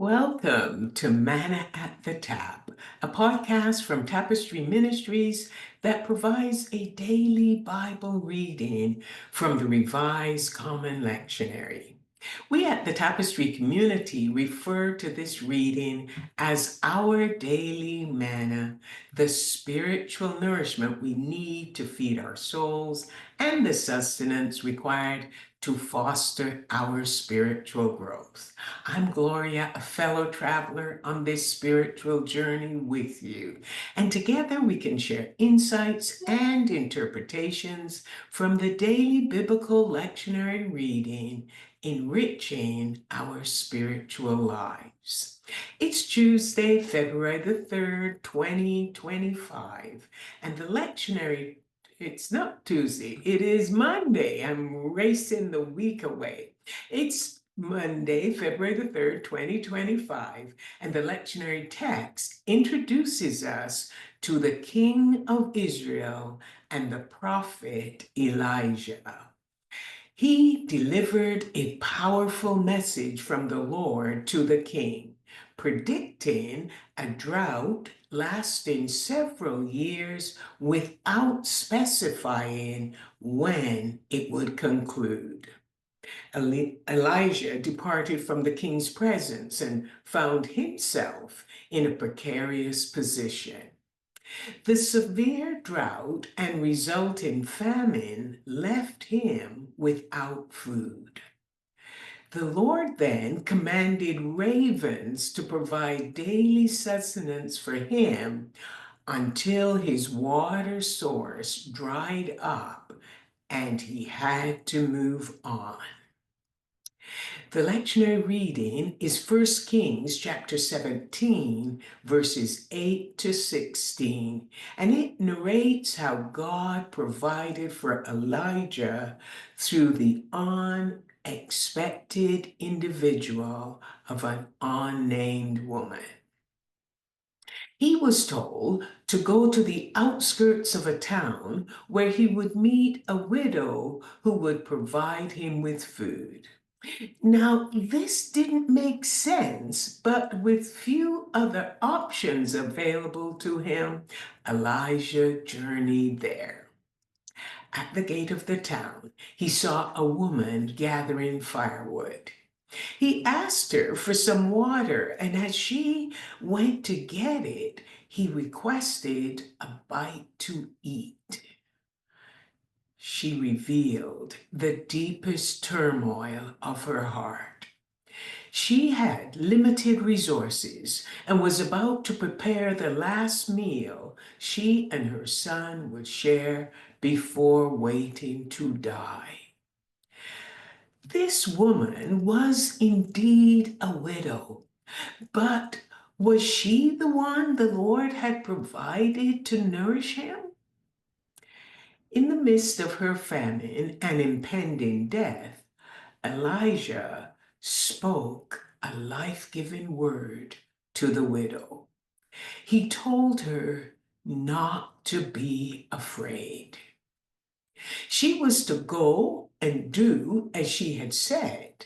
Welcome to Manna at the Tap, a podcast from Tapestry Ministries that provides a daily Bible reading from the Revised Common Lectionary. We at the Tapestry community refer to this reading as our daily manna, the spiritual nourishment we need to feed our souls and the sustenance required to foster our spiritual growth. I'm Gloria, a fellow traveler on this spiritual journey with you, and together we can share insights and interpretations from the daily biblical lectionary reading, enriching our spiritual lives. It's Tuesday, February the 3rd, 2025, and the lectionary, it's not Tuesday, it is Monday. I'm racing the week away. It's Monday, February the 3rd, 2025, and the lectionary text introduces us to the King of Israel and the prophet Elijah. He delivered a powerful message from the Lord to the king, predicting a drought lasting several years without specifying when it would conclude. Elijah departed from the king's presence and found himself in a precarious position. The severe drought and resulting famine left him without food. The Lord then commanded ravens to provide daily sustenance for him until his water source dried up and he had to move on. The lectionary reading is 1 Kings chapter 17, verses 8 to 16, and it narrates how God provided for Elijah through the unexpected individual of an unnamed woman. He was told to go to the outskirts of a town where he would meet a widow who would provide him with food. Now, this didn't make sense, but with few other options available to him, Elijah journeyed there. At the gate of the town, he saw a woman gathering firewood. He asked her for some water, and as she went to get it, he requested a bite to eat. She revealed the deepest turmoil of her heart. She had limited resources and was about to prepare the last meal she and her son would share before waiting to die. This woman was indeed a widow, but was she the one the Lord had provided to nourish him? In the midst of her famine and impending death, Elijah spoke a life-giving word to the widow. He told her not to be afraid. She was to go and do as she had said.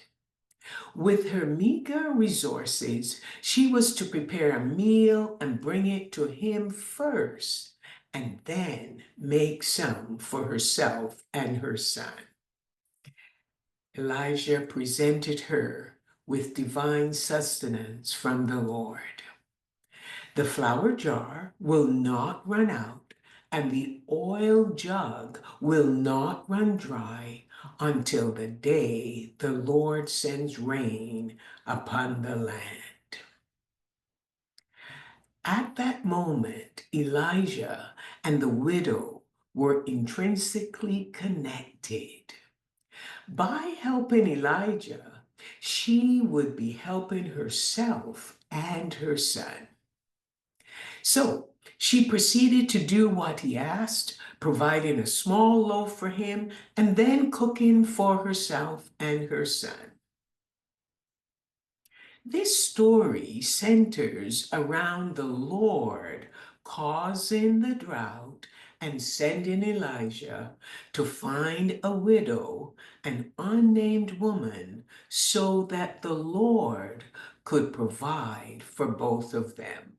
With her meager resources, she was to prepare a meal and bring it to him first, and then make some for herself and her son. Elijah presented her with divine sustenance from the Lord. The flour jar will not run out, and the oil jug will not run dry until the day the Lord sends rain upon the land. At that moment, Elijah and the widow were intrinsically connected. By helping Elijah, she would be helping herself and her son. So she proceeded to do what he asked, providing a small loaf for him and then cooking for herself and her son. This story centers around the Lord causing the drought and sending Elijah to find a widow, an unnamed woman, so that the Lord could provide for both of them.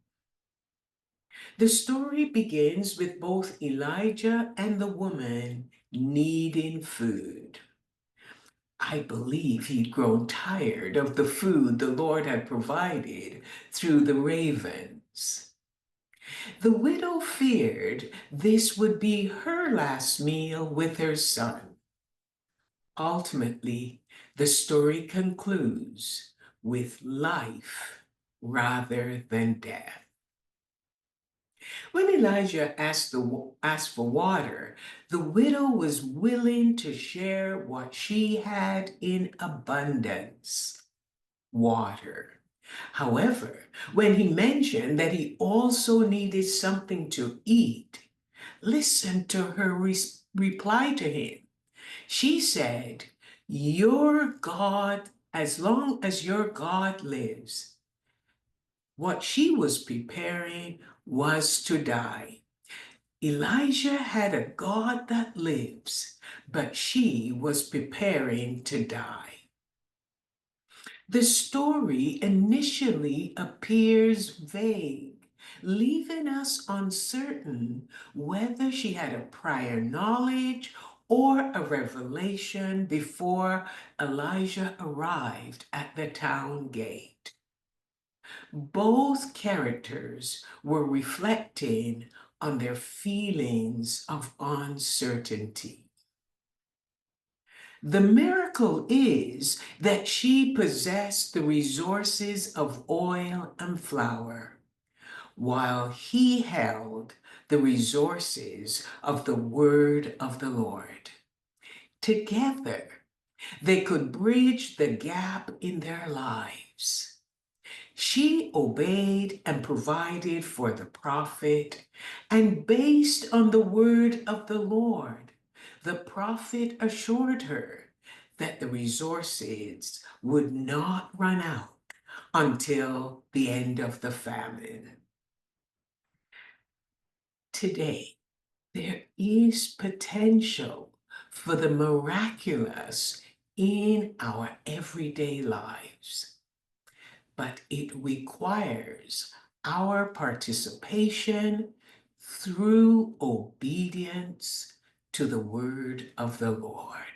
The story begins with both Elijah and the woman needing food. I believe he'd grown tired of the food the Lord had provided through the ravens. The widow feared this would be her last meal with her son. Ultimately, the story concludes with life rather than death. When Elijah asked for water, the widow was willing to share what she had in abundance: water. However, when he mentioned that he also needed something to eat, listen to her reply to him. She said, "Your God, as long as your God lives." What she was preparing was to die. Elijah had a God that lives, but she was preparing to die. The story initially appears vague, leaving us uncertain whether she had a prior knowledge or a revelation before Elijah arrived at the town gate. Both characters were reflecting on their feelings of uncertainty. The miracle is that she possessed the resources of oil and flour, while he held the resources of the word of the Lord. Together, they could bridge the gap in their lives. She obeyed and provided for the prophet, and based on the word of the Lord, the prophet assured her that the resources would not run out until the end of the famine. Today, there is potential for the miraculous in our everyday lives, but it requires our participation through obedience to the word of the Lord.